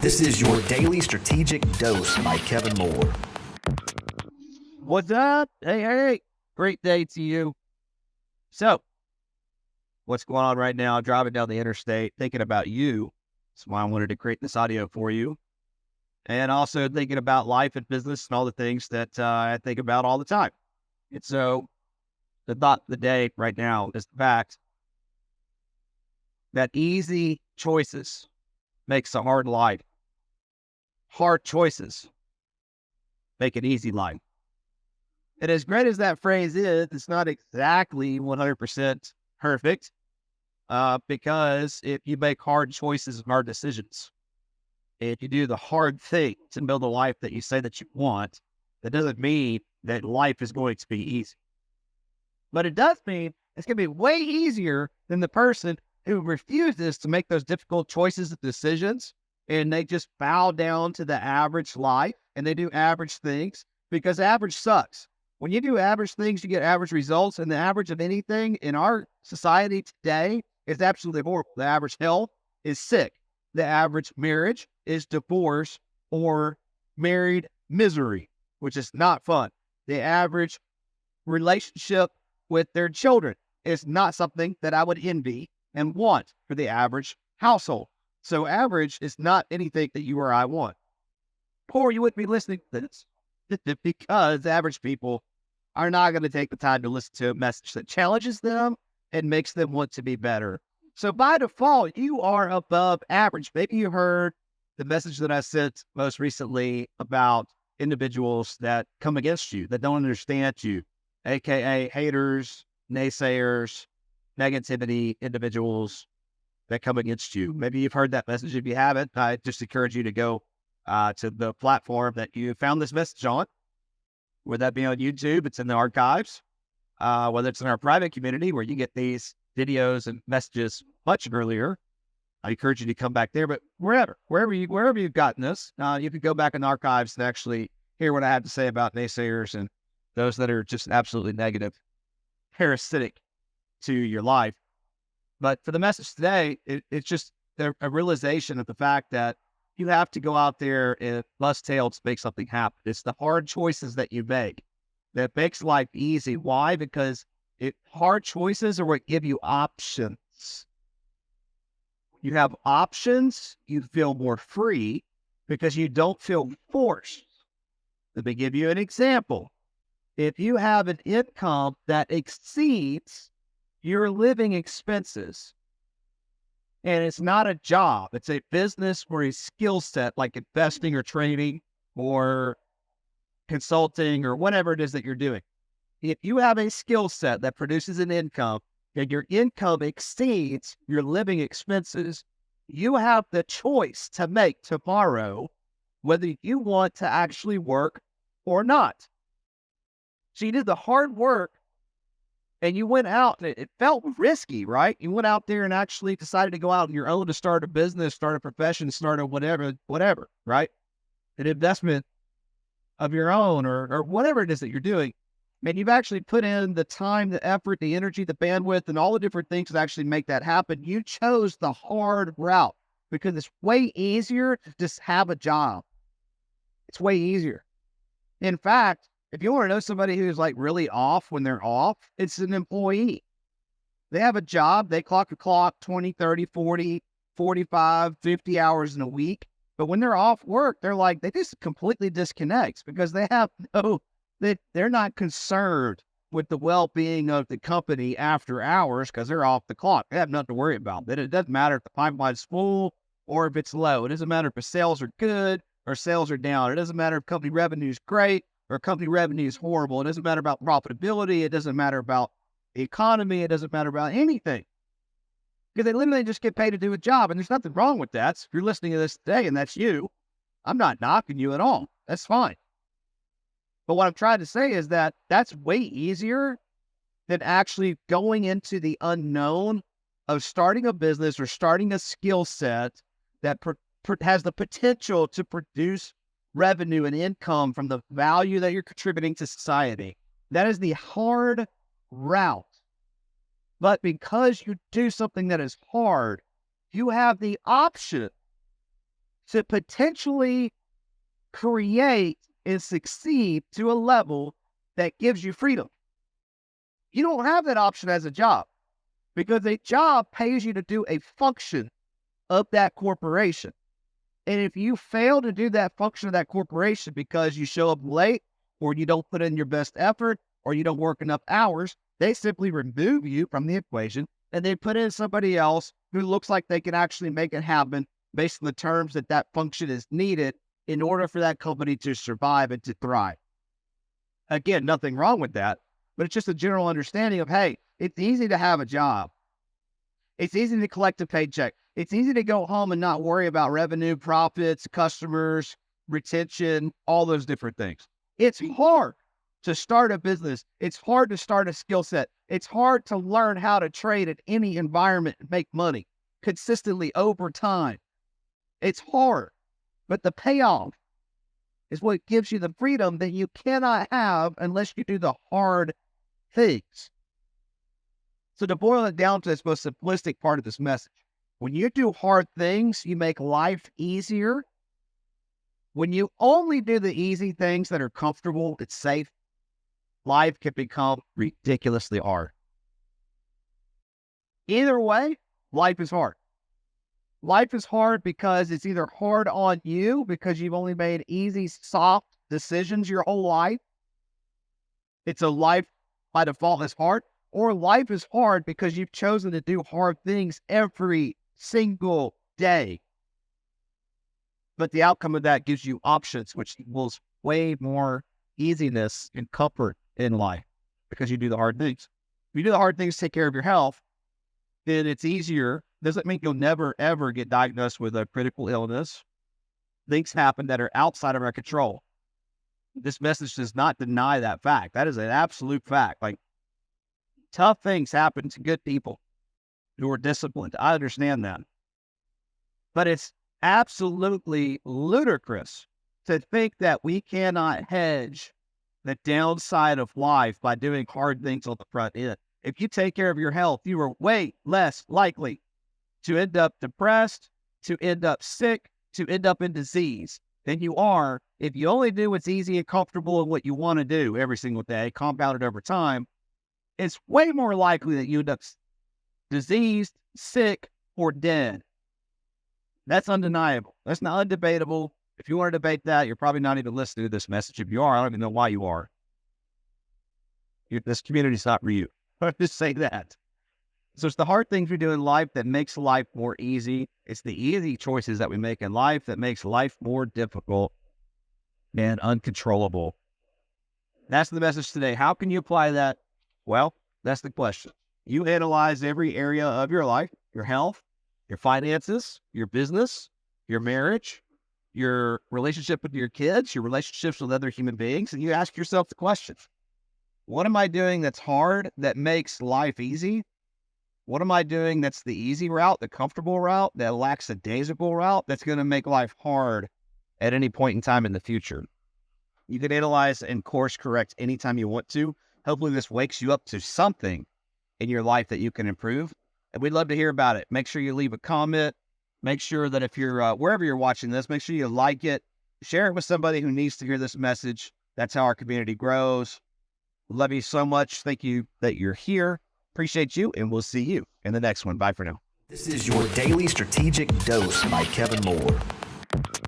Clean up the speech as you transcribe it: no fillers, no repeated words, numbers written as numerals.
This is your daily strategic dose by Kevin Mohler. What's up? Hey, great day to you. So, what's going on right now? Driving down the interstate, thinking about you. That's why I wanted to create this audio for you. And also thinking about life and business and all the things that I think about all the time. And so, the thought of the day right now is the fact that easy choices makes a hard life. Hard choices make an easy life. And as great as that phrase is, it's not exactly 100% perfect because if you make hard choices and hard decisions, if you do the hard thing to build a life that you say that you want, that doesn't mean that life is going to be easy. But it does mean it's going to be way easier than the person who refuses to make those difficult choices and decisions, and they just bow down to the average life and they do average things because average sucks. When you do average things, you get average results, and the average of anything in our society today is absolutely horrible. The average health is sick. The average marriage is divorce or married misery, which is not fun. The average relationship with their children is not something that I would envy and want for the average household. So average is not anything that you or I want. Or you wouldn't be listening to this because average people are not going to take the time to listen to a message that challenges them and makes them want to be better. So by default, you are above average. Maybe you heard the message that I sent most recently about individuals that come against you, that don't understand you, aka haters, naysayers, negativity individuals that come against you. Maybe you've heard that message. If you haven't, I just encourage you to go to the platform that you found this message on. Would that be on YouTube? It's in the archives. Whether it's in our private community where you get these videos and messages much earlier, I encourage you to come back there. But wherever you've gotten this, you can go back in the archives and actually hear what I have to say about naysayers and those that are just absolutely negative, parasitic to your life. But for the message today, it's just a realization of the fact that you have to go out there and bust tails to make something happen. It's the hard choices that you make that makes life easy. Why? Because hard choices are what give you options. You have options, you feel more free because you don't feel forced. Let me give you an example. If you have an income that exceeds your living expenses, and it's not a job, it's a business or a skill set like investing or trading or consulting or whatever it is that you're doing. If you have a skill set that produces an income and your income exceeds your living expenses, you have the choice to make tomorrow whether you want to actually work or not. So you did the hard work and you went out, and it felt risky, right? You went out there and actually decided to go out on your own to start a business, start a profession, start a whatever, right? An investment of your own or whatever it is that you're doing. And you've actually put in the time, the effort, the energy, the bandwidth, and all the different things to actually make that happen. You chose the hard route because it's way easier to just have a job. It's way easier. In fact, if you want to know somebody who's like really off when they're off, it's an employee. They have a job, they clock 20, 30, 40, 45, 50 hours in a week. But when they're off work, they're like, they just completely disconnect because they have they're not concerned with the well-being of the company after hours because they're off the clock. They have nothing to worry about. It doesn't matter if the pipeline's full or if it's low. It doesn't matter if sales are good or sales are down. It doesn't matter if company revenue is great or company revenue is horrible. It doesn't matter about profitability. It doesn't matter about the economy. It doesn't matter about anything. Because they literally just get paid to do a job. And there's nothing wrong with that. So if you're listening to this today and that's you, I'm not knocking you at all. That's fine. But what I'm trying to say is that that's way easier than actually going into the unknown of starting a business or starting a skill set that has the potential to produce revenue and income from the value that you're contributing to society. That is the hard route. But because you do something that is hard, you have the option to potentially create and succeed to a level that gives you freedom. You don't have that option as a job because a job pays you to do a function of that corporation. And if you fail to do that function of that corporation because you show up late or you don't put in your best effort or you don't work enough hours, they simply remove you from the equation and they put in somebody else who looks like they can actually make it happen based on the terms that that function is needed in order for that company to survive and to thrive. Again, nothing wrong with that, but it's just a general understanding of, hey, it's easy to have a job. It's easy to collect a paycheck. It's easy to go home and not worry about revenue, profits, customers, retention, all those different things. It's hard to start a business. It's hard to start a skill set. It's hard to learn how to trade in any environment and make money consistently over time. It's hard, but the payoff is what gives you the freedom that you cannot have unless you do the hard things. So to boil it down to its most simplistic part of this message, when you do hard things, you make life easier. When you only do the easy things that are comfortable, it's safe, life can become ridiculously hard. Either way, life is hard. Life is hard because it's either hard on you because you've only made easy, soft decisions your whole life. It's a life by default that's hard. Or life is hard because you've chosen to do hard things every single day. But the outcome of that gives you options, which equals way more easiness and comfort in life because you do the hard things. If you do the hard things to take care of your health, then it's easier. Doesn't mean you'll never, ever get diagnosed with a critical illness. Things happen that are outside of our control. This message does not deny that fact. That is an absolute fact. Like, tough things happen to good people who are disciplined. I understand that. But it's absolutely ludicrous to think that we cannot hedge the downside of life by doing hard things on the front end. If you take care of your health, you are way less likely to end up depressed, to end up sick, to end up in disease than you are if you only do what's easy and comfortable and what you want to do every single day, compounded over time. It's way more likely that you end up diseased, sick, or dead. That's undeniable. That's not undebatable. If you want to debate that, you're probably not even listening to this message. If you are, I don't even know why you are. This community's not for you. I'll just say that. So it's the hard things we do in life that makes life more easy. It's the easy choices that we make in life that makes life more difficult and uncontrollable. That's the message today. How can you apply that? Well, that's the question. You analyze every area of your life, your health, your finances, your business, your marriage, your relationship with your kids, your relationships with other human beings, and you ask yourself the question, what am I doing that's hard that makes life easy? What am I doing that's the easy route, the comfortable route, that lackadaisical route that's going to make life hard at any point in time in the future? You can analyze and course correct anytime you want to. Hopefully this wakes you up to something in your life that you can improve. And we'd love to hear about it. Make sure you leave a comment. Make sure that if you're wherever you're watching this, make sure you like it. Share it with somebody who needs to hear this message. That's how our community grows. Love you so much. Thank you that you're here. Appreciate you, and we'll see you in the next one. Bye for now. This is your Daily Strategic Dose by Kevin Mohler.